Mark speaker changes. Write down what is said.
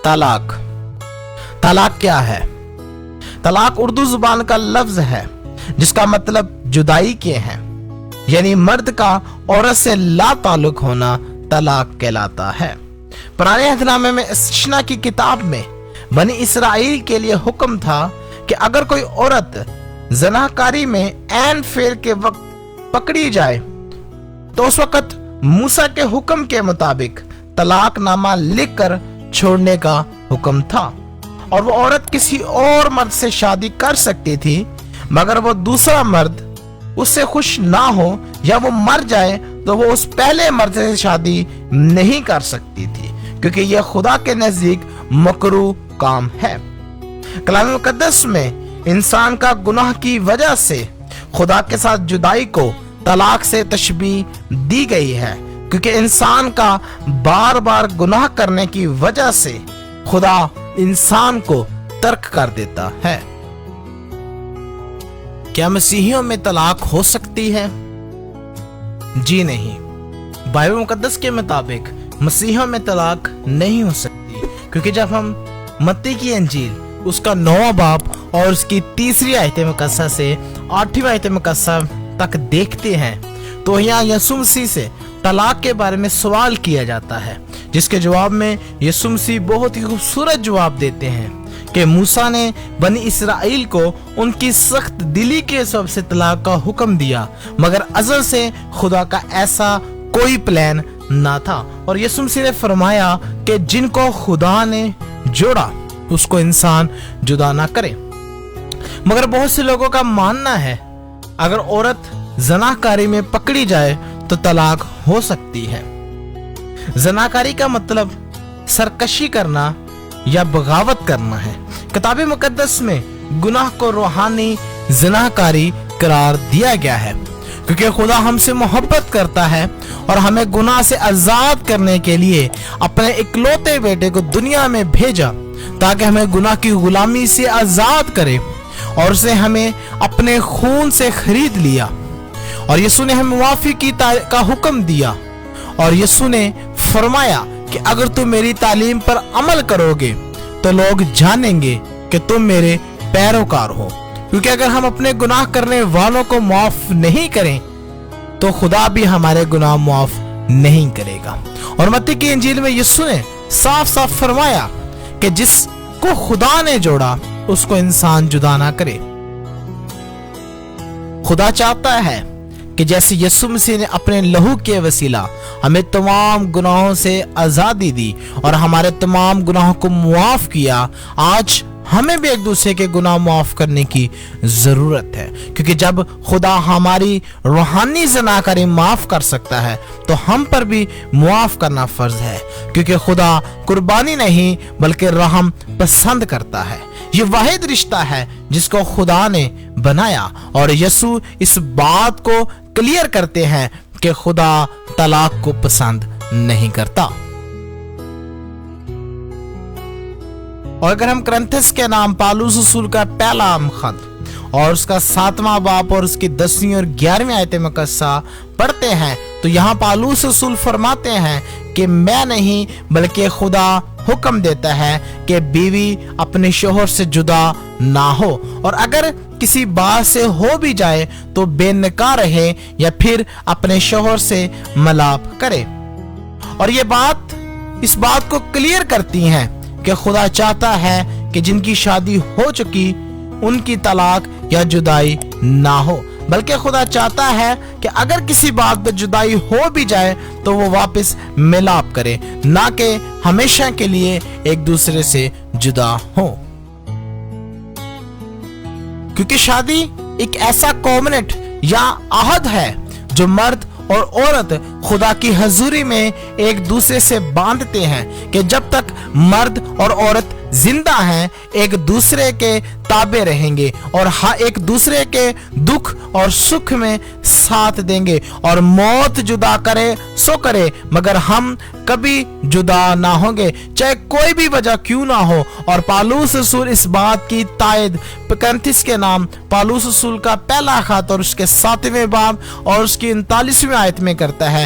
Speaker 1: طلاق کیا ہے؟ طلاق اردو زبان کا لفظ ہے جس کا مطلب جدائی کے ہیں، یعنی مرد کا عورت سے لا تعلق ہونا طلاق کہلاتا ہے۔ پرانے عہد نامے میں استثنا کی کتاب میں بنی اسرائیل کے لیے حکم تھا کہ اگر کوئی عورت زناکاری میں عین فعل کے وقت پکڑی جائے تو اس وقت موسیٰ کے حکم کے مطابق طلاق نامہ لکھ کر چھوڑنے کا حکم تھا، اور وہ عورت کسی اور مرد سے شادی کر سکتی تھی، مگر وہ دوسرا مرد اس سے خوش نہ ہو یا وہ مر جائے تو وہ اس پہلے مرد سے شادی نہیں کر سکتی تھی، کیونکہ یہ خدا کے نزدیک مکروہ کام ہے۔ کلام مقدس میں انسان کا گناہ کی وجہ سے خدا کے ساتھ جدائی کو طلاق سے تشبیہ دی گئی ہے، کیونکہ انسان کا بار بار گناہ کرنے کی وجہ سے خدا انسان کو ترک کر دیتا ہے۔ کیا مسیحیوں میں طلاق ہو سکتی ہے؟ جی نہیں، بائبل مقدس کے مطابق مسیحیوں میں طلاق نہیں ہو سکتی، کیونکہ جب ہم متی کی انجیل اس کا 9واں باب اور اس کی 3 آیت مقدسہ سے 8 آیت مقدسہ تک دیکھتے ہیں تو یہاں یسوع مسیح سے طلاق کے بارے میں سوال کیا جاتا ہے، جس کے جواب میں یسوع مسیح بہت ہی خوبصورت جواب دیتے ہیں کہ موسیٰ نے بنی اسرائیل کو ان کی سخت دلی کے سبب سے طلاق کا حکم دیا، مگر ازل سے خدا کا ایسا کوئی پلان نہ تھا، اور یسوع مسیح نے فرمایا کہ جن کو خدا نے جوڑا اس کو انسان جدا نہ کرے۔ مگر بہت سے لوگوں کا ماننا ہے اگر عورت زناکاری میں پکڑی جائے تو طلاق ہو سکتی ہے۔ زناکاری کا مطلب سرکشی کرنا یا بغاوت کرنا ہے۔ کتاب مقدس میں گناہ کو روحانی زناکاری قرار دیا گیا ہے، کیونکہ خدا ہم سے محبت کرتا ہے اور ہمیں گناہ سے آزاد کرنے کے لیے اپنے اکلوتے بیٹے کو دنیا میں بھیجا تاکہ ہمیں گناہ کی غلامی سے آزاد کرے، اور اسے ہمیں اپنے خون سے خرید لیا، اور یسوع نے ہمیں معافی کا حکم دیا، اور یسوع نے فرمایا کہ اگر تم میری تعلیم پر عمل کرو گے تو لوگ جانیں گے کہ تم میرے پیروکار ہو، کیونکہ اگر ہم اپنے گناہ کرنے والوں کو معاف نہیں کریں تو خدا بھی ہمارے گناہ معاف نہیں کرے گا۔ اور متی کی انجیل میں یسوع نے صاف صاف فرمایا کہ جس کو خدا نے جوڑا اس کو انسان جدا نہ کرے۔ خدا چاہتا ہے کہ جیسے یسوع مسیح نے اپنے لہو کے وسیلہ ہمیں تمام گناہوں سے آزادی دی اور ہمارے تمام گناہوں کو معاف کیا، آج ہمیں بھی ایک دوسرے کے گناہ معاف کرنے کی ضرورت ہے، کیونکہ جب خدا ہماری روحانی زناکاری معاف کر سکتا ہے تو ہم پر بھی معاف کرنا فرض ہے، کیونکہ خدا قربانی نہیں بلکہ رحم پسند کرتا ہے۔ یہ واحد رشتہ ہے جس کو خدا نے بنایا، اور یسوع اس بات کو کلیئر کرتے ہیں کہ خدا طلاق کو پسند نہیں کرتا۔ اور اگر ہم کرنتھس کے نام پالوس رسول کا پہلا خط اور اس کا 7واں باب اور اس کی 10ویں اور 11ویں آیت مقدسہ پڑھتے ہیں تو یہاں پالوس رسول فرماتے ہیں کہ میں نہیں بلکہ خدا حکم دیتا ہے کہ بیوی اپنے شوہر سے جدا نہ ہو، اور اگر کسی بات سے ہو بھی جائے تو بے نکاح رہے یا پھر اپنے شوہر سے ملاپ کرے۔ اور یہ بات اس بات کو کلیئر کرتی ہیں کہ خدا چاہتا ہے کہ جن کی شادی ہو چکی ان کی طلاق یا جدائی نہ ہو، بلکہ خدا چاہتا ہے کہ اگر کسی بات پہ جدائی ہو بھی جائے تو وہ واپس ملاپ کرے، نہ کہ ہمیشہ کے لیے ایک دوسرے سے جدا ہو۔ کیونکہ شادی ایک ایسا کووننٹ یا عہد ہے جو مرد اور عورت خدا کی حضوری میں ایک دوسرے سے باندھتے ہیں کہ جب تک مرد اور عورت زندہ ہیں ایک دوسرے کے تابع رہیں گے اور ایک دوسرے کے دکھ اور سکھ میں ساتھ دیں گے، اور موت جدا کرے سو کرے مگر ہم کبھی جدا نہ ہوں گے، چاہے کوئی بھی وجہ کیوں نہ ہو۔ اور پالوس رسول اس بات کی تائید کرنتھس کے نام پالوس رسول کا پہلا خط اور اس کے 7ویں باب اور اس کی 39ویں آیت میں کرتا ہے